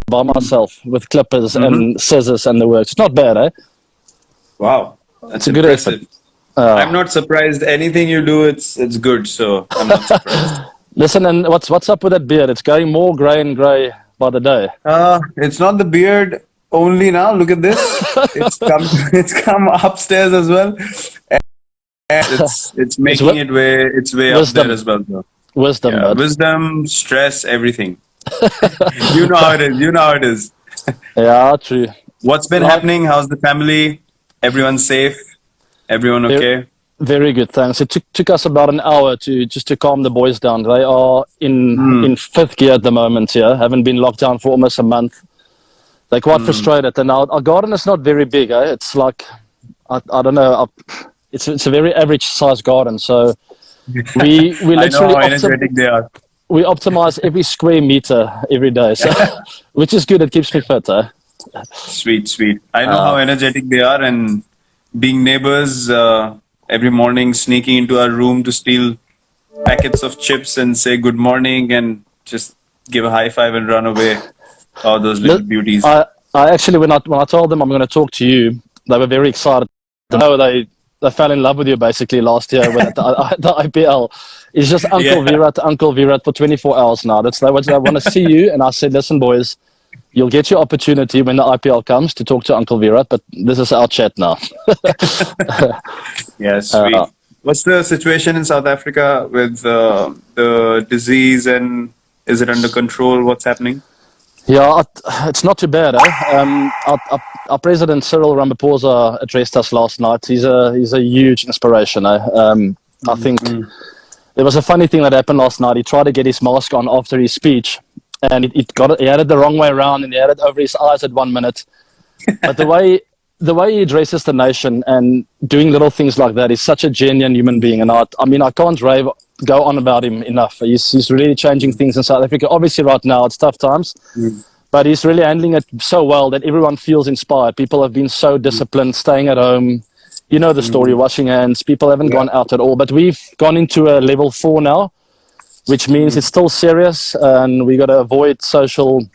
by myself with clippers and scissors and the works. It's not bad, eh? Wow, that's It's a good effort. impressive. I'm not surprised. Anything you do, it's good. So I'm not surprised. Listen, and what's up with that beard? It's going more grey and grey by the day. It's not the beard only now. Look at this. It's come. It's come upstairs as well. And it's making its way up wisdom. there as well. So. Wisdom, Yeah, bud. wisdom, stress, everything. You know how it is. You know how it is. Yeah, true. What's been happening? How's the family? Everyone safe? Everyone okay? Very good, thanks. It took us about an hour to calm the boys down. They are in fifth gear at the moment here. Haven't been locked down for almost a month. They're quite frustrated. And our garden is not very big. Eh? It's like, I don't know. It's a very average size garden. So we literally I know how energetic they are. We optimize every square meter every day. So, which is good. It keeps me fit. Eh? Sweet. I know how energetic they are, and being neighbors, every morning sneaking into our room to steal packets of chips and say good morning and just give a high five and run away. Oh, those little beauties. I actually, when I told them I'm going to talk to you, they were very excited. They fell in love with you basically last year with the IPL. It's just Uncle Virat for 24 hours now. They want to see you, and I said, listen, boys, you'll get your opportunity when the IPL comes to talk to Uncle Virat, but this is our chat now. Yes, sweet. What's the situation in South Africa with the disease, and is it under control? What's happening? Yeah, it's not too bad. Eh? Our president Cyril Ramaphosa addressed us last night. He's a huge inspiration. Eh? I think there was a funny thing that happened last night. He tried to get his mask on after his speech, and he had it the wrong way around, and he had it over his eyes at 1 minute. But the way he addresses the nation and doing little things like that is such a genuine human being. And I can't go on about him enough. He's really changing things in South Africa. Obviously, right now it's tough times, but he's really handling it so well that everyone feels inspired. People have been so disciplined, staying at home. You know the story, washing hands. People haven't gone out at all. But we've gone into a level 4 now, which means it's still serious, and we got to avoid social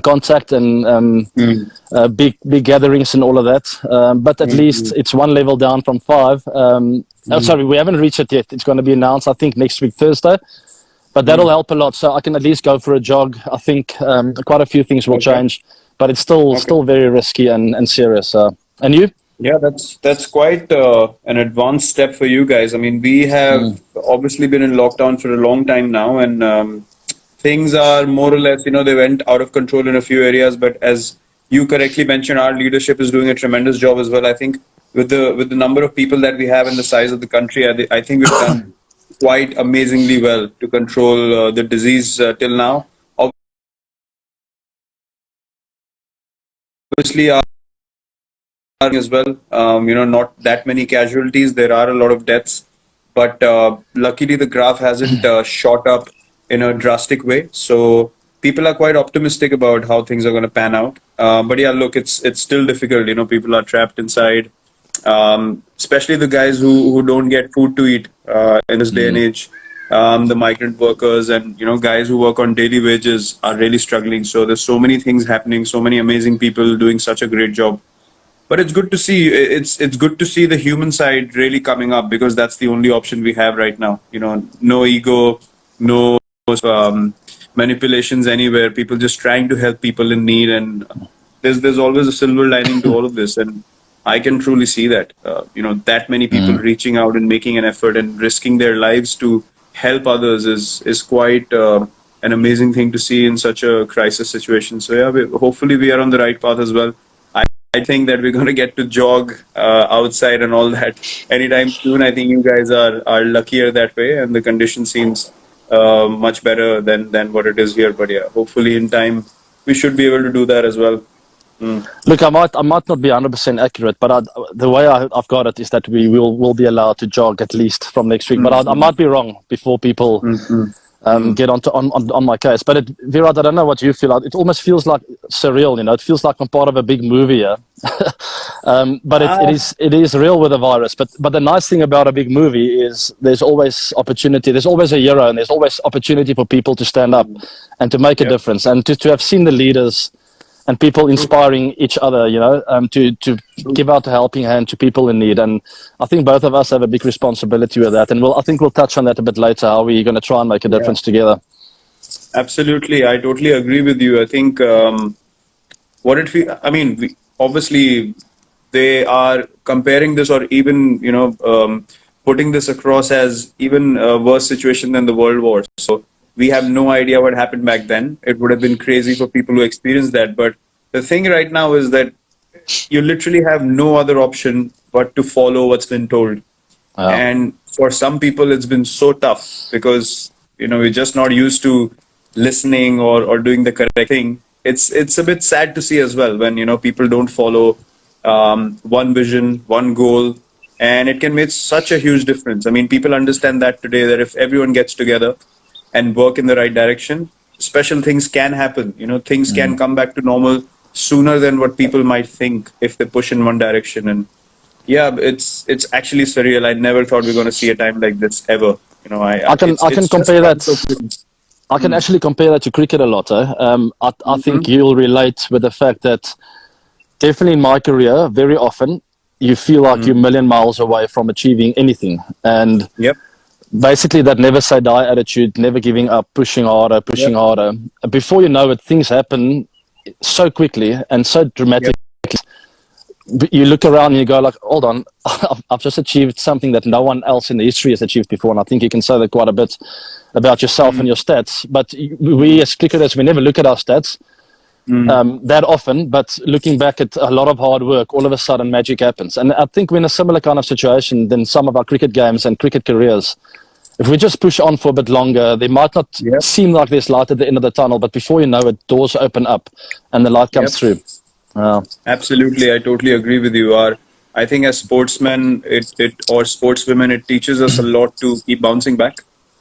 contact and big gatherings and all of that. But at least it's one level down from 5. Sorry, we haven't reached it yet. It's going to be announced, I think, next week, Thursday. But that'll help a lot. So I can at least go for a jog. I think quite a few things will change, but it's still very risky and serious. And you? Yeah, that's quite an advanced step for you guys. I mean, we have obviously been in lockdown for a long time now, and things are more or less, they went out of control in a few areas. But as you correctly mentioned, our leadership is doing a tremendous job as well. I think with the number of people that we have and the size of the country, I think we've done quite amazingly well to control the disease till now. Obviously, as well, not that many casualties. There are a lot of deaths, but luckily the graph hasn't shot up in a drastic way. So people are quite optimistic about how things are going to pan out. But yeah, look, it's still difficult. People are trapped inside, especially the guys who don't get food to eat in this day and age. The migrant workers and guys who work on daily wages are really struggling. So there's so many things happening, so many amazing people doing such a great job. But it's good to see. It's good to see the human side really coming up, because that's the only option we have right now. No ego, no manipulations anywhere. People just trying to help people in need, and there's always a silver lining to all of this. And I can truly see that. That many people reaching out and making an effort and risking their lives to help others is quite an amazing thing to see in such a crisis situation. So yeah, hopefully we are on the right path as well. I think that we're going to get to jog outside and all that anytime soon. I think you guys are luckier that way, and the condition seems much better than what it is here. But yeah, hopefully in time we should be able to do that as well. Look, I might not be 100% accurate, but the way I've got it is that we will be allowed to jog at least from next week. But I might be wrong before people get on my case. But Virat, I don't know what you feel. It almost feels like surreal. It feels like I'm part of a big movie here. But it is real with a virus. But the nice thing about a big movie is there's always opportunity. There's always a hero, and there's always opportunity for people to stand up and to make a difference, and to have seen the leaders and people inspiring each other, to give out a helping hand to people in need. And I think both of us have a big responsibility with that. And I think we'll touch on that a bit later, how we're going to try and make a difference together. Absolutely. I totally agree with you. I think obviously they are comparing this, or even, putting this across as even a worse situation than the World War. So we have no idea what happened back then. It would have been crazy for people who experienced that. But the thing right now is that you literally have no other option but to follow what's been told. And for some people, it's been so tough because, we're just not used to listening or doing the correct thing. It's a bit sad to see as well when, people don't follow one vision, one goal, and it can make such a huge difference. I mean, people understand that today, that if everyone gets together and work in the right direction, special things can happen. Things can come back to normal sooner than what people might think if they push in one direction. And yeah, it's actually surreal. I never thought we were going to see a time like this ever. I can compare that. I can actually compare that to cricket a lot. I think you'll relate with the fact that definitely in my career, very often you feel like you're a million miles away from achieving anything. And basically that never say die attitude, never giving up, pushing harder. Before you know it, things happen so quickly and so dramatically. You look around and you go like, hold on, I've just achieved something that no one else in the history has achieved before. And I think you can say that quite a bit about yourself and your stats. But we as cricketers, we never look at our stats that often. But looking back at a lot of hard work, all of a sudden magic happens. And I think we're in a similar kind of situation than some of our cricket games and cricket careers. If we just push on for a bit longer, they might not seem like there's light at the end of the tunnel. But before you know it, doors open up and the light comes through. Absolutely, I totally agree with you. I think as sportsmen, or sportswomen, it teaches us a lot to keep bouncing back.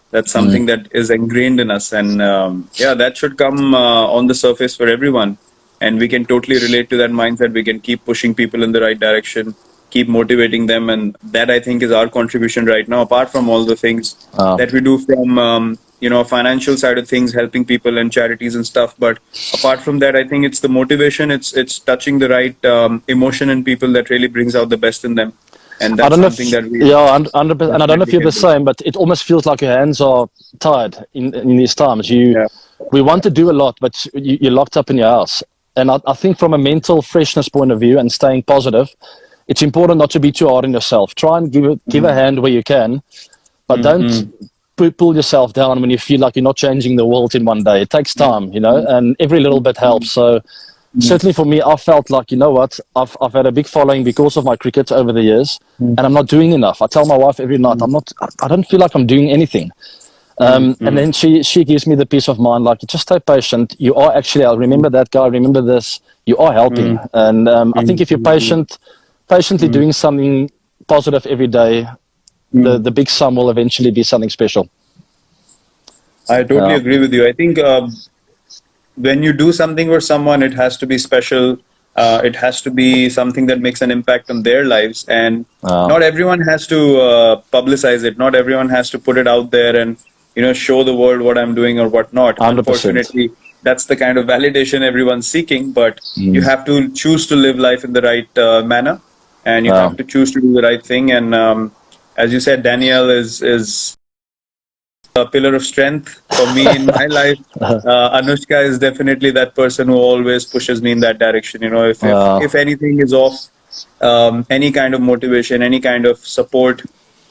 That's something that is ingrained in us, and that should come on the surface for everyone. And we can totally relate to that mindset. We can keep pushing people in the right direction, keep motivating them, and that I think is our contribution right now. Apart from all the things that we do from financial side of things, helping people and charities and stuff. But apart from that, I think it's the motivation. It's touching the right emotion in people that really brings out the best in them. And that's something that we... Yeah, 100%. And I don't know if you're the same, but it almost feels like your hands are tied in these times. We want to do a lot, but you're locked up in your house. And I think from a mental freshness point of view and staying positive, it's important not to be too hard on yourself. Try and give a hand where you can, but don't pull yourself down when you feel like you're not changing the world in one day. It takes time, and every little bit helps. So certainly for me, I felt like, you know what, I've had a big following because of my cricket over the years, and I'm not doing enough. I tell my wife every night, I don't feel like I'm doing anything. And then she gives me the peace of mind, like, just stay patient. You are actually, I'll remember that guy, remember this, you are helping. And I think if you're patiently doing something positive every day, the big sum will eventually be something special. I totally agree with you. I think when you do something for someone, it has to be special. It has to be something that makes an impact on their lives. And not everyone has to publicize it. Not everyone has to put it out there and show the world what I'm doing or what not. 100%. Unfortunately, that's the kind of validation everyone's seeking. But you have to choose to live life in the right manner, and you have to choose to do the right thing. And as you said, Danielle is a pillar of strength for me in my life. Anushka is definitely that person who always pushes me in that direction. If anything is off, any kind of motivation, any kind of support,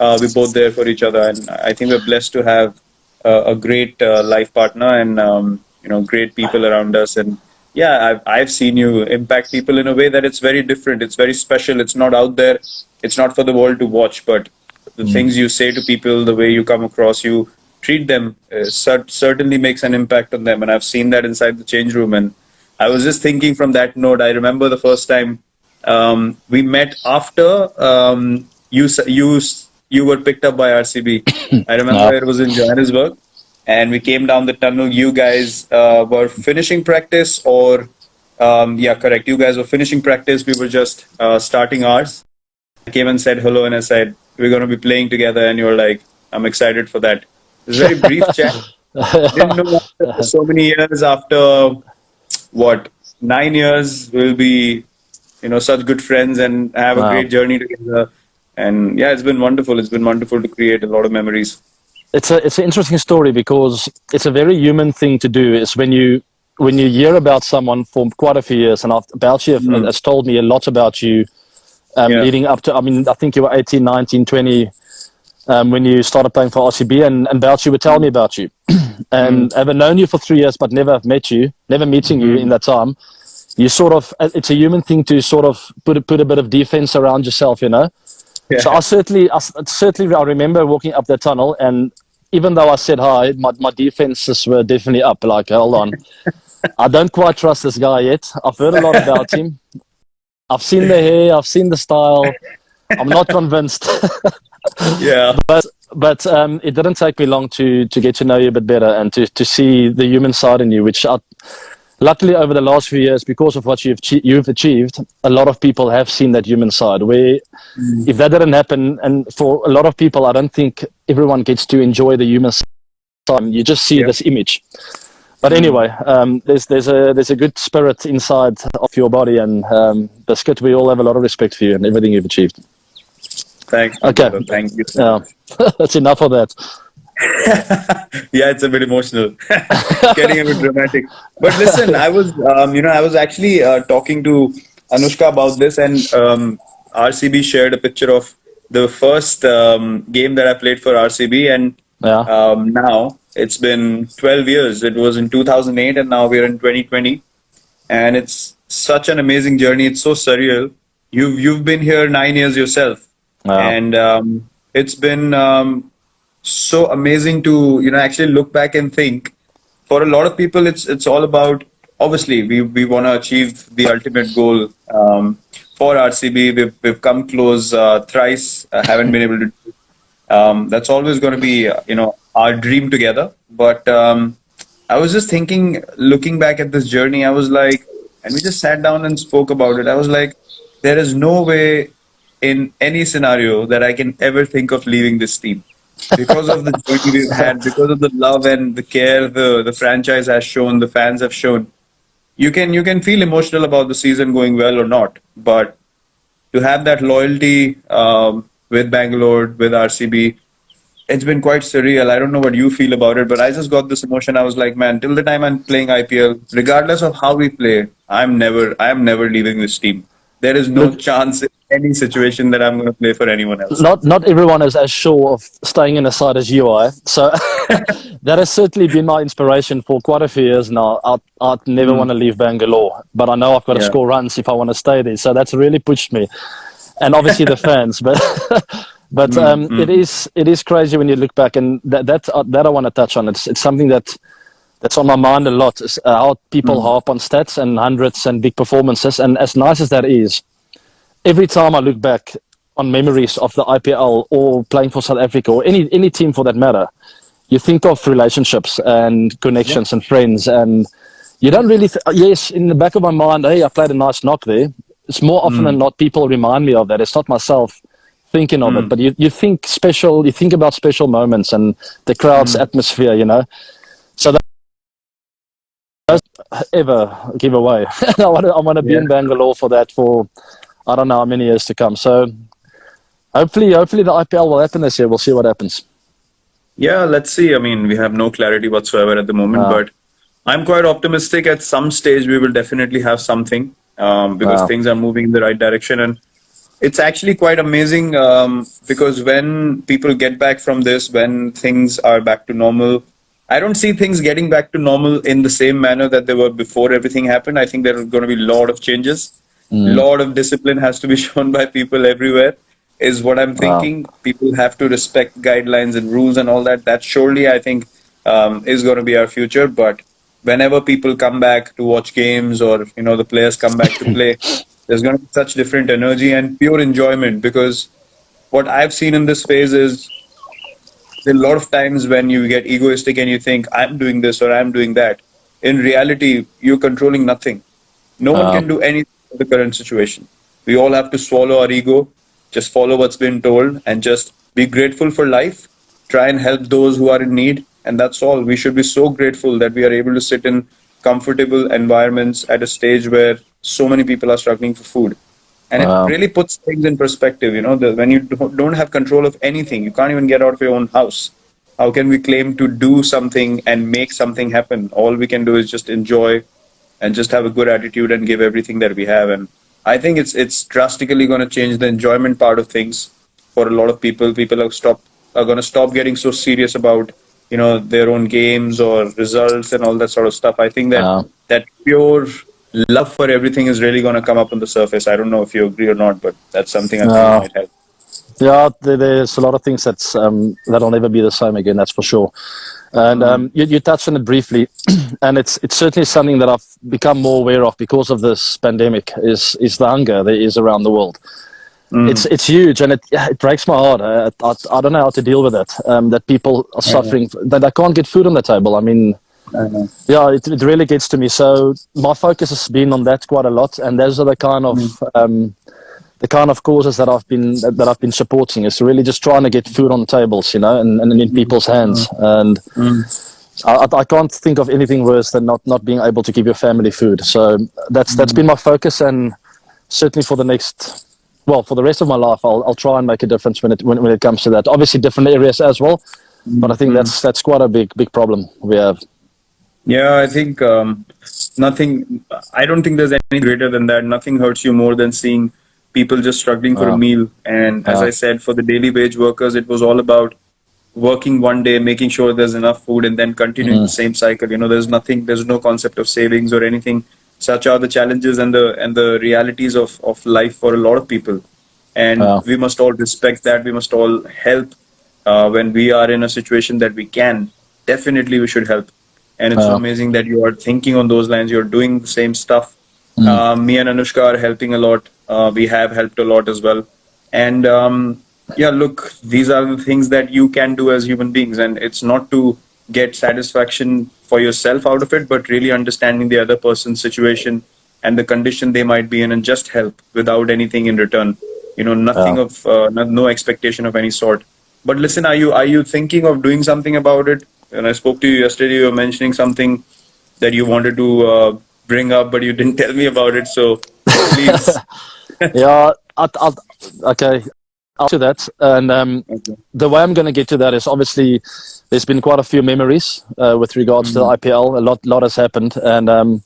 we're both there for each other. And I think we're blessed to have a great life partner and great people around us. And yeah, I've seen you impact people in a way that it's very different. It's very special. It's not out there. It's not for the world to watch, but the things you say to people, the way you come across, you treat them, certainly makes an impact on them. And I've seen that inside the change room. And I was just thinking from that note, I remember the first time we met after you were picked up by RCB. I remember it was in Johannesburg, and we came down the tunnel. You guys were finishing practice, or Yeah, correct. You guys were finishing practice. We were just starting ours. I came and said hello, and I said we're going to be playing together. And you're like, I'm excited for that. It was a very brief chat. Didn't know after so many years, after what, 9 years, we'll be such good friends and have a Wow. great journey together. And yeah, it's been wonderful. It's been wonderful to create a lot of memories. It's an interesting story because it's a very human thing to do. Is when you hear about someone for quite a few years, and about you Mm. has told me a lot about you Yeah. leading up to. I mean, I think you were 18, 19, 20 when you started playing for RCB, and about you would tell me about you. Mm. And having known you for 3 years, but never have met you, never meeting you in Mm. that time, you sort of it's a human thing to sort of put a bit of defense around yourself, you know. So Yeah. I remember walking up the tunnel, and even though I said hi, my defenses were definitely up. Like, hold on, I don't quite trust this guy yet. I've heard a lot about him. I've seen the hair, I've seen the style. I'm not convinced, Yeah. but it didn't take me long to get to know you a bit better and to see the human side in you, which luckily over the last few years, because of what you've achieved, a lot of people have seen that human side. Where Mm. if that didn't happen, and for a lot of people, I don't think everyone gets to enjoy the human side. You just see Yeah. this image. But Mm. anyway, there's a good spirit inside of your body, and Biscuit, we all have a lot of respect for you and everything you've achieved. Thanks, my Okay, brother. Thank you so yeah, much. that's enough of that. Yeah, it's a bit emotional, getting a bit dramatic. But listen, I was actually talking to Anushka about this, and RCB shared a picture of the first game that I played for RCB, and Yeah, now it's been 12 years. It was in 2008, and now we're in 2020, and it's such an amazing journey. It's so surreal. You've been here 9 years yourself, yeah, and it's been so amazing to actually look back and think. For a lot of people, it's all about, obviously we want to achieve the ultimate goal. For RCB, we've come close thrice, haven't been able to. That's always going to be our dream together. But I was just thinking, looking back at this journey, I was like, and we just sat down and spoke about it. I was like, there is no way in any scenario that I can ever think of leaving this team because of the journey we've had, because of the love and the care the franchise has shown, the fans have shown. You can feel emotional about the season going well or not, but to have that loyalty with Bangalore, with RCB, it's been quite surreal. I don't know what you feel about it, but I just got this emotion. I was like, man, till the time I'm playing IPL, regardless of how we play, I am never leaving this team. There is no look, chance in any situation that I'm going to play for anyone else. not everyone is as sure of staying in a side as you are. So that has certainly been my inspiration for quite a few years now. I'd never Mm. want to leave Bangalore, but I know I've got to Yeah. score runs if I want to stay there. So that's really pushed me, and obviously the fans. But Mm. Mm. it is crazy when you look back, and that I want to touch on. It's something that's on my mind a lot. Is how people Mm. harp on stats and hundreds and big performances, and as nice as that is, every time I look back on memories of the IPL or playing for South Africa or any team for that matter, you think of relationships and Yeah. connections and friends, and you don't really. Yes, in the back of my mind, hey, I played a nice knock there. It's more often than Mm. not people remind me of that. It's not myself thinking of it, Mm. but you think special. You think about special moments and the crowd's Mm. atmosphere. You know, so that ever give away. I want to be Yeah. in Bangalore for that for I don't know how many years to come. So hopefully the IPL will happen this year. We'll see what happens. Yeah, let's see. I mean, we have no clarity whatsoever at the moment, Uh, but I'm quite optimistic. At some stage, we will definitely have something because uh, things are moving in the right direction. And it's actually quite amazing because when people get back from this, when things are back to normal, I don't see things getting back to normal in the same manner that they were before everything happened. I think there are going to be a lot of changes. mm, Lot of discipline has to be shown by people everywhere, is what I'm uh, thinking. People have to respect guidelines and rules and all that. That surely, I think, is going to be our future. But whenever people come back to watch games or, the players come back to play, there's going to be such different energy and pure enjoyment because what I've seen in this phase is there are a lot of times when you get egoistic and you think I'm doing this or I'm doing that. In reality, you're controlling nothing. No one can do anything in the current situation. We all have to swallow our ego, just follow what's been told, and just be grateful for life. Try and help those who are in need, and that's all. We should be so grateful that we are able to sit in comfortable environments at a stage where so many people are struggling for food. And it Wow. really puts things in perspective. When you don't have control of anything, you can't even get out of your own house. How can we claim to do something and make something happen? All we can do is just enjoy and just have a good attitude and give everything that we have. And I think it's drastically going to change the enjoyment part of things for a lot of people. People are going to stop getting so serious about their own games or results and all that sort of stuff. I think that pure love for everything is really going to come up on the surface. I don't know if you agree or not, but that's something I think Uh, might help. yeah, there's a lot of things that'll never be the same again. That's for sure. And you touched on it briefly, and it's certainly something that I've become more aware of because of this pandemic. Is the hunger there is around the world. It's huge, and it breaks my heart. I don't know how to deal with it. That people are suffering, that they can't get food on the table. I mean, yeah, it really gets to me. So my focus has been on that quite a lot, and those are the kind of causes that I've been supporting, is really just trying to get food on the tables, and in people's hands. And I can't think of anything worse than not being able to give your family food. So that's been my focus, and certainly for the rest of my life, I'll try and make a difference when it comes to that. Obviously, different areas as well, but I think that's quite a big problem we have. Yeah, I think nothing. I don't think there's any greater than that. Nothing hurts you more than seeing people just struggling for a meal. And as I said, for the daily wage workers, it was all about working one day, making sure there's enough food, and then continuing the same cycle. There's no concept of savings or anything. Such are the challenges and the realities of life for a lot of people. And we must all respect that. We must all help when we are in a situation that we can. Definitely, we should help. And it's so amazing that you are thinking on those lines. You're doing the same stuff. Me and Anushka are helping a lot. We have helped a lot as well. And yeah, look, these are the things that you can do as human beings. And it's not to get satisfaction for yourself out of it, but really understanding the other person's situation and the condition they might be in, and just help without anything in return. Nothing of no expectation of any sort. But listen, are you thinking of doing something about it? When I spoke to you yesterday, you were mentioning something that you wanted to bring up, but you didn't tell me about it. So please. Yeah, okay. I'll to that, and Okay. the way I'm going to get to that is, obviously there's been quite a few memories with regards to the IPL. A lot has happened, and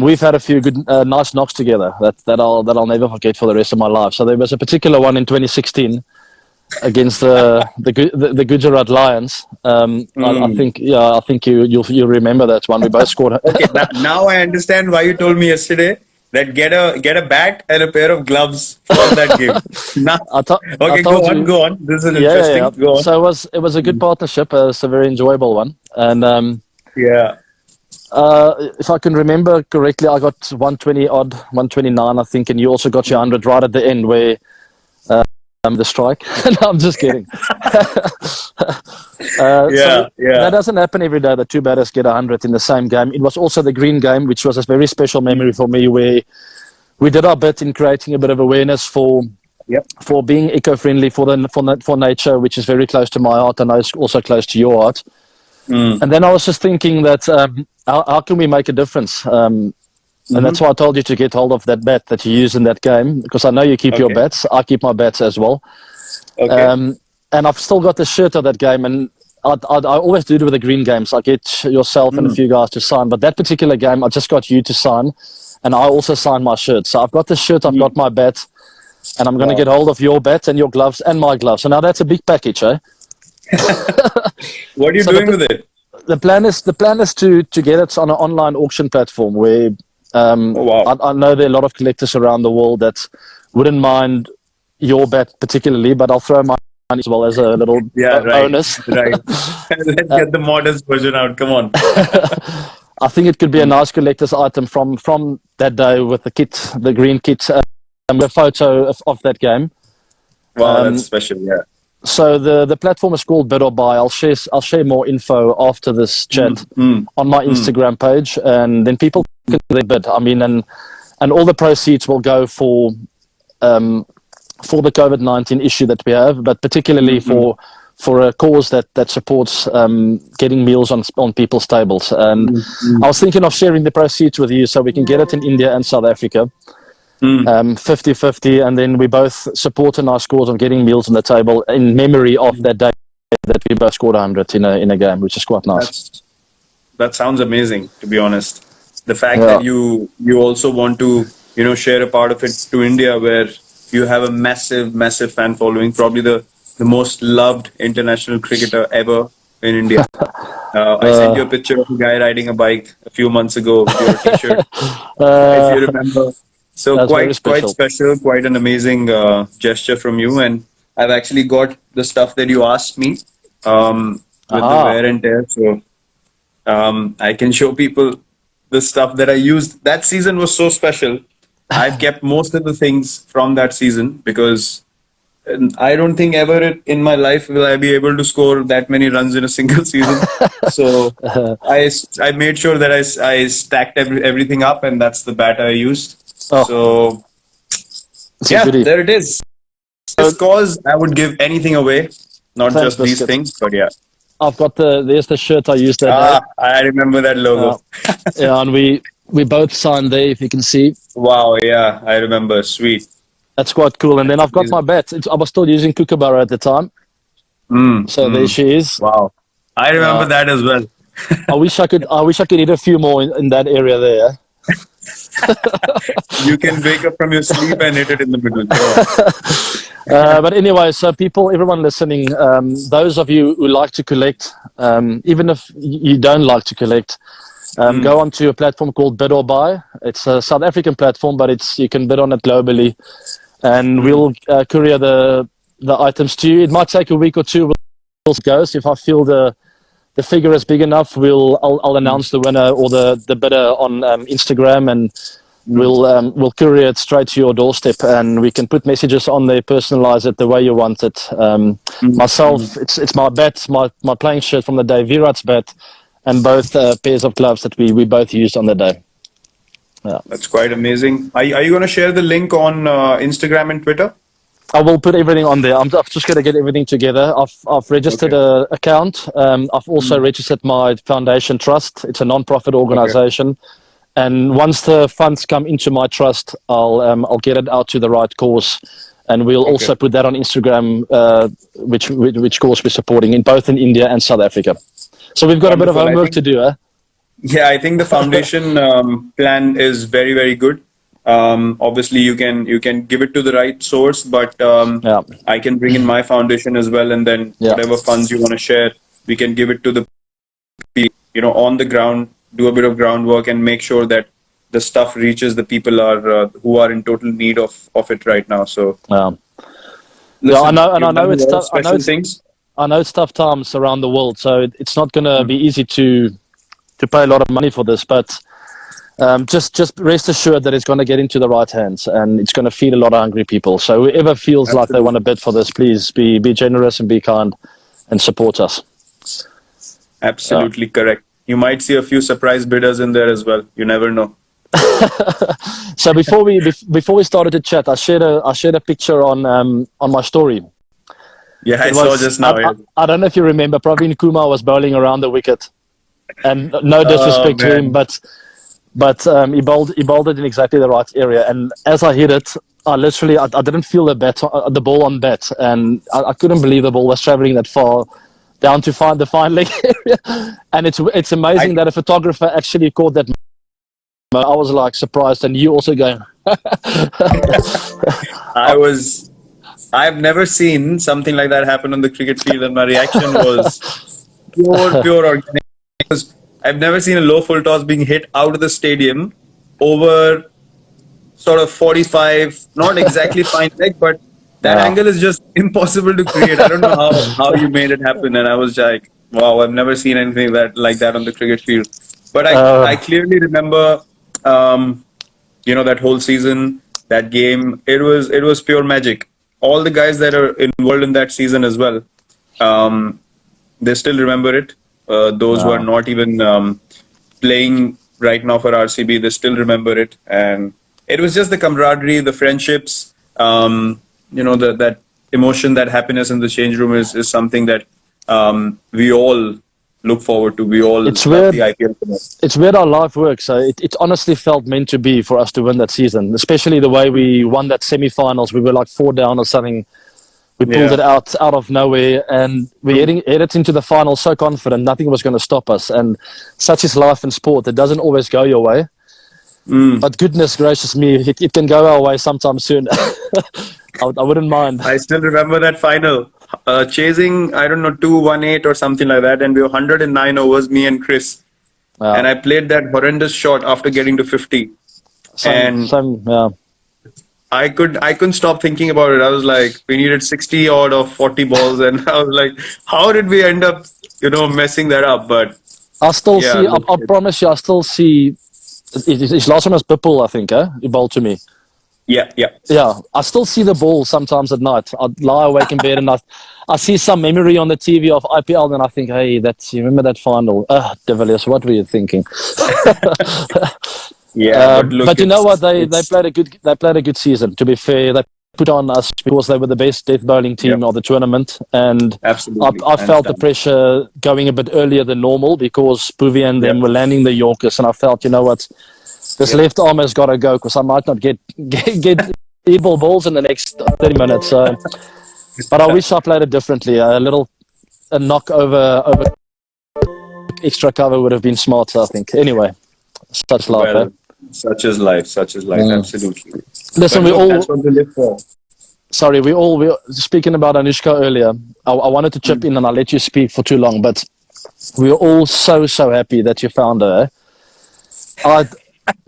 we've had a few good, nice knocks together that I'll never forget for the rest of my life. So there was a particular one in 2016 against the Gujarat Lions. I think you'll remember that one. We both scored. Okay, now I understand why you told me yesterday that get a bat and a pair of gloves for that game. Now, I okay, told you. go on. This is Yeah, interesting. yeah. Go on. So it was a good partnership. It's a very enjoyable one, and Yeah. if I can remember correctly, I got 120 odd, 129, I think, and you also got your 100 right at the end where the strike. No, I'm just kidding. So Yeah. that doesn't happen every day. The two batters get 100 in the same game. It was also the green game, which was a very special memory for me, where we did our bit in creating a bit of awareness for being eco-friendly for nature, which is very close to my heart. I know it's also close to your heart. And then I was just thinking that how can we make a difference? And that's why I told you to get hold of that bat that you use in that game, because I know you keep your bats. I keep my bats as well. Okay. And I've still got the shirt of that game, and I always do it with the green games. I get yourself and a few guys to sign, but that particular game, I just got you to sign, and I also signed my shirt. So I've got the shirt, I've got my bat, and I'm going to get hold of your bat and your gloves and my gloves. So now that's a big package, eh? What are you doing with it? The plan is to get it on an online auction platform where Oh, wow. I know there are a lot of collectors around the world that wouldn't mind your bat particularly, but I'll throw mine as well as a little Yeah, right. bonus. Right. Let's get the modest version out. Come on. I think it could be a nice collector's item from that day with the kit, the green kit, and a photo of that game. Wow, that's special. Yeah. So the platform is called Bid or Buy. I'll share more info after this chat on my Instagram page, and then people can bid. I mean, and all the proceeds will go for the COVID-19 issue that we have, but particularly for a cause that supports getting meals on people's tables. And I was thinking of sharing the proceeds with you so we can get it in India and South Africa. 50-50, and then we both support a nice cause of getting meals on the table in memory of that day that we both scored 100 in a game, which is quite nice. That sounds amazing, to be honest. The fact that you also want to share a part of it to India, where you have a massive fan following, probably the most loved international cricketer ever in India. I sent you a picture of a guy riding a bike a few months ago with your t-shirt, if you remember. So quite special, quite an amazing gesture from you. And I've actually got the stuff that you asked me with the wear and tear. So I can show people the stuff that I used. That season was so special. I've kept most of the things from that season because I don't think ever in my life will I be able to score that many runs in a single season. So I made sure that I stacked everything up, and that's the bat I used. So yeah, there it is. This cause, I would give anything away, not just these things, but yeah. I've got there's the shirt I used that day. I remember that logo. Yeah, and we both signed there, if you can see. Wow, yeah, I remember. Sweet. That's quite cool. And then I've got my bat. I was still using Khabar at the time. So there she is. Wow. I remember that as well. I wish I could hit a few more in that area there. You can wake up from your sleep and hit it in the middle. But anyway, so everyone listening, those of you who like to collect, even if you don't like to collect, go onto a platform called Bid or Buy. It's a South African platform, but you can bid on it globally, and we'll courier the items to you. It might take a week or two. We'll go. So if I feel the figure is big enough, I'll announce the winner or the bidder on Instagram, and we'll courier it straight to your doorstep, and we can put messages on there, personalize it the way you want it. Myself, it's my bat, my playing shirt from the day, Virat's bat, and both pairs of gloves that we both used on the day. Yeah. That's quite amazing. Are you going to share the link on Instagram and Twitter? I will put everything on there. I'm just going to get everything together. I've registered an account. I've also registered my foundation trust. It's a non-profit organization. And once the funds come into my trust, I'll get it out to the right cause, and we'll also put that on Instagram, which cause we're supporting both in India and South Africa. So we've got a bit of homework to do, eh? Yeah, I think the foundation plan is very, very good. Obviously, you can give it to the right source, but I can bring in my foundation as well, and then whatever funds you want to share, we can give it to the people, on the ground. Do a bit of groundwork and make sure that the stuff reaches the people who are in total need of it right now. So listen, I know it's tough. I know it's tough times around the world, so it's not going to be easy to pay a lot of money for this. But just rest assured that it's going to get into the right hands, and it's going to feed a lot of hungry people. So whoever feels like they want to bid for this, please be generous and be kind and support us. Absolutely correct. You might see a few surprise bidders in there as well. You never know. So before we started to chat, I shared a picture on my story. Yeah, I saw just now. I don't know if you remember. Praveen Kumar was bowling around the wicket, and no disrespect to him, but he bowled it in exactly the right area. And as I hit it, I didn't feel the ball on bat, and I couldn't believe the ball was traveling that far down to find the fine leg area. And it's amazing that a photographer actually caught that. I was like surprised, and you also going. I've never seen something like that happen on the cricket field, and my reaction was pure organic. Because I've never seen a low full toss being hit out of the stadium over sort of 45, not exactly fine leg, but that angle is just impossible to create. I don't know how you made it happen, and I was like, wow, I've never seen anything like that on the cricket field. But I clearly remember, that whole season, that game. It was pure magic. all the guys that are involved in that season as well, um, they still remember it. Those who are Wow. not even playing right now for RCB, they still remember it. And it was just the camaraderie, the friendships, that emotion, that happiness in the change room is something that we all look forward to. We all It's love the weird. IPL. It's where our life works. So it honestly felt meant to be for us to win that season, especially the way we won that semi-finals. We were like 4 down or something. We pulled Yeah. it out of nowhere, and we headed into the final so confident nothing was going to stop us. And such is life in sport; it doesn't always go your way. Mm. But goodness gracious me, it can go our way sometime soon. I wouldn't mind. I still remember that final. Chasing, I don't know, 218 or something like that, and we were 109 overs, me and Chris. And I played that horrendous shot after getting to 50. And Yeah. I couldn't stop thinking about it. I was like, we needed 60 odd of 40 balls, and I was like, how did we end up, messing that up? But I still yeah, see. look, I promise you, I still see. His last one was Bipul, I think. He bowled to me. yeah, yeah. Yeah, I still see the ball sometimes at night. I lie awake in bed and I see some memory on the TV of IPL, and I think, hey, you remember that final? De Villiers, what were you thinking? Yeah, but look, But you know what? They it's played a good season. To be fair, they put on us because they were the best death bowling team yeah, of the tournament, and absolutely, I hands felt the down. pressure going a bit earlier than normal because Bhuvi and Yeah, them were landing the Yorkers, and I felt, you know what, this yeah. left arm has got to go because I might not get equal balls in the next 30 minutes. So, but I wish I played it differently. A knock over extra cover would have been smarter, I think. Anyway, such life, eh? Well, such is life, Mm. absolutely. Listen, But look, that's what we live for. we were speaking about Anushka earlier. I wanted to chip in and I'll let you speak for too long, but we were all so happy that you found her. I,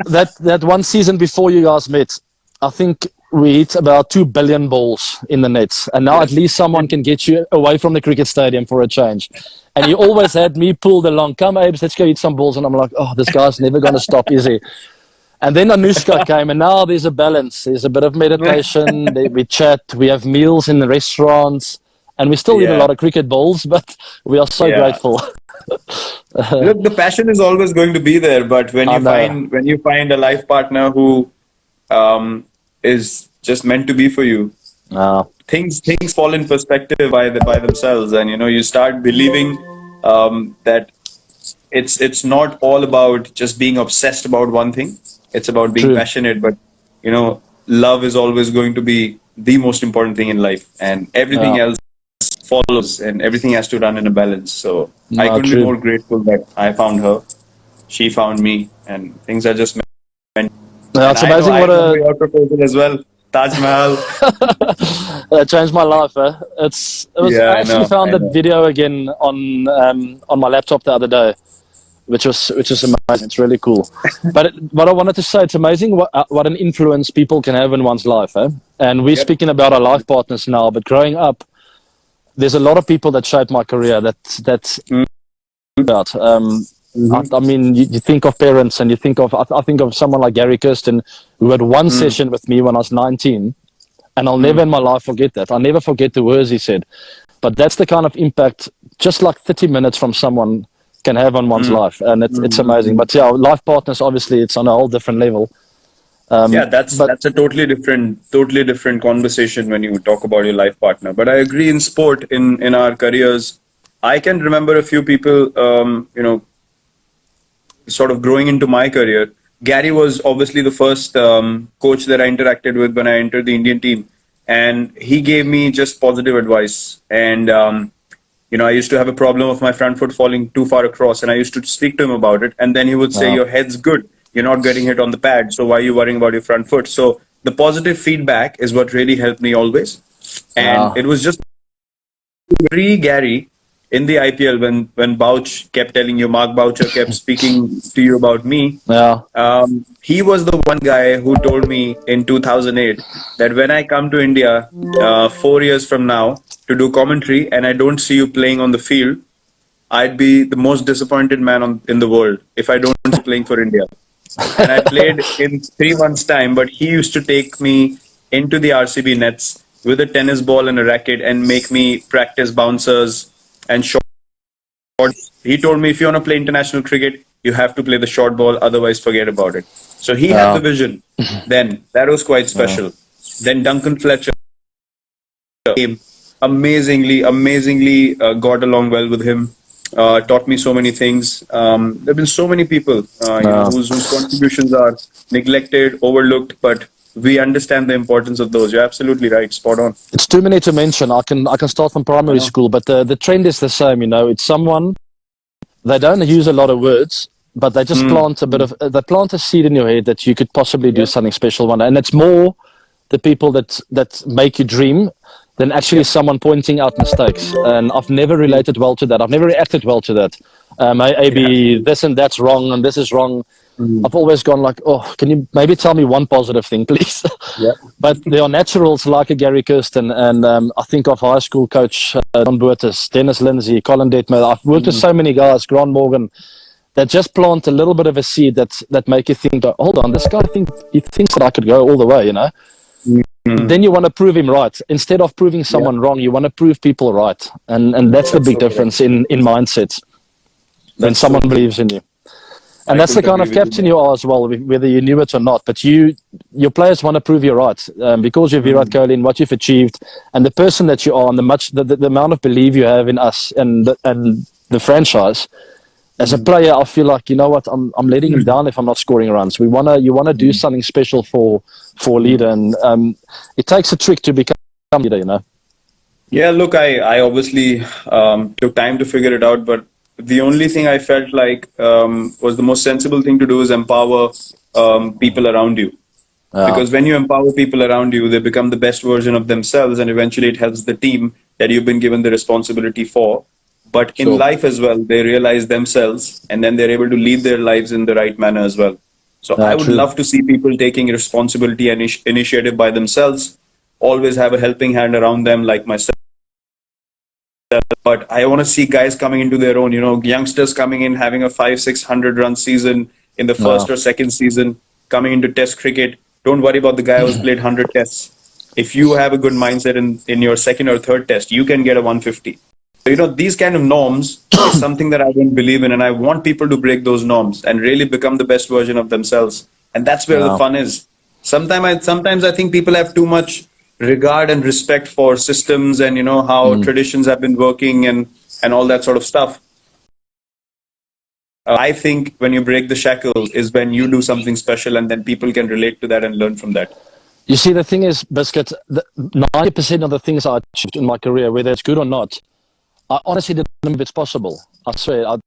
that one season before you guys met, I think we hit about 2 billion balls in the nets, and now at Yes. least someone can get you away from the cricket stadium for a change. And you always had me pulled along. Come, Abes, let's go eat some balls. And I'm like, oh, this guy's never going to stop, is he? And then Anushka came, and now there's a balance. There's a bit of meditation. We chat. We have meals in the restaurants, and we still eat a Yeah, lot of cricket balls. But we are so yeah. grateful. Look, the passion is always going to be there, but I know. when you find a life partner who is just meant to be for you, No. things fall in perspective by themselves, and you start believing that it's not all about just being obsessed about one thing. It's about being True. passionate, but love is always going to be the most important thing in life, and everything Yeah. else follows, and everything has to run in a balance. So I No, couldn't be true. more grateful that I found her, she found me, and things are just meant. Yeah, And it's I know amazing I what remember a your proposal as well, Taj Mahal. it changed my life. Yeah, I I actually know, found I that know. video again on my laptop the other day, which is amazing. It's really cool. But what I wanted to say, it's amazing what an influence people can have in one's life. And we're Yep. speaking about our life partners now, but growing up, there's a lot of people that shaped my career. That's about. Mm-hmm. I mean, you think of parents, and you think of I think of someone like Gary Kirsten, who had one Mm, session with me when I was 19, and I'll never mm, in my life forget that. I'll never forget the words he said. But that's the kind of impact just like 30 minutes from someone can have on one's mm, life, and it's amazing. mm. But yeah, life partners, obviously, it's on a whole different level. Yeah, that's But that's a totally different conversation when you talk about your life partner. But I agree, in sport, in our careers, I can remember a few people, sort of growing into my career. Gary was obviously the first coach that I interacted with when I entered the Indian team, and he gave me just positive advice. And I used to have a problem of my front foot falling too far across, and I used to speak to him about it. And then he would say, uh, "Your head's good. You're not getting hit on the pad, so why are you worrying about your front foot?" So the positive feedback is what really helped me always. And uh, it was just pre Gary in the IPL when Bouch kept telling you, Mark Boucher kept speaking to you about me. yeah, He was the one guy who told me in 2008 that when I come to India 4 years from now to do commentary and I don't see you playing on the field, I'd be the most disappointed man in the world if I don't see you playing for India. And I played in 3 months' time, but he used to take me into the RCB nets with a tennis ball and a racket and make me practice bouncers and short. He told me, if you want to play international cricket, you have to play the short ball, otherwise forget about it. So he had the vision. Then that was quite special. Then Duncan Fletcher came amazingly got along well with him. Taught me so many things. There have been so many people whose contributions are neglected, overlooked, but we understand the importance of those. You're absolutely right, spot on. It's too many to mention. I can start from primary school, but the trend is the same. It's someone, they don't use a lot of words, but they just plant a bit of they plant a seed in your head that you could possibly do something special one day. And it's more the people that make you dream than actually someone pointing out mistakes. And I've never related well to that. I've never reacted well to that. Maybe this and that's wrong and this is wrong. I've always gone like, oh, can you maybe tell me one positive thing, please? But there are naturals like a Gary Kirsten and I think of high school coach Don Boertes, Dennis Lindsay, Colin Detmer. I've worked with so many guys, Grant Morgan, that just plant a little bit of a seed that make you think, hold on, this guy he thinks that I could go all the way, Then you want to prove him right. Instead of proving someone wrong, you want to prove people right. And that's the big difference in mindsets when someone believes in you. And that's the kind of captain you are as well, whether you knew it or not. But your players want to prove you right because you're Virat Kohli and what you've achieved and the person that you are and the amount of belief you have in us and the franchise. As a player, I feel like, you know what, I'm letting him down if I'm not scoring runs. You want to do something special for a leader, and it takes a trick to become a leader, Yeah, look, I obviously took time to figure it out, but the only thing I felt like was the most sensible thing to do is empower people around you. Because when you empower people around you, they become the best version of themselves, and eventually it helps the team that you've been given the responsibility for. But in life as well, they realize themselves and then they're able to lead their lives in the right manner as well. So I would love to see people taking responsibility and initiative by themselves, always have a helping hand around them like myself. But I want to see guys coming into their own, youngsters coming in, having a 500-600 run season in the first or second season, coming into test cricket. Don't worry about the guy who's played 100 tests. If you have a good mindset in your second or third test, you can get a 150. So, these kind of norms is something that I don't believe in, and I want people to break those norms and really become the best version of themselves. And that's where the fun is. Sometimes I think people have too much regard and respect for systems and, how traditions have been working and all that sort of stuff. I think when you break the shackles is when you do something special and then people can relate to that and learn from that. You see, the thing is, Biscuit, 90% of the things I achieved in my career, whether it's good or not, I honestly didn't know if it's possible. I swear.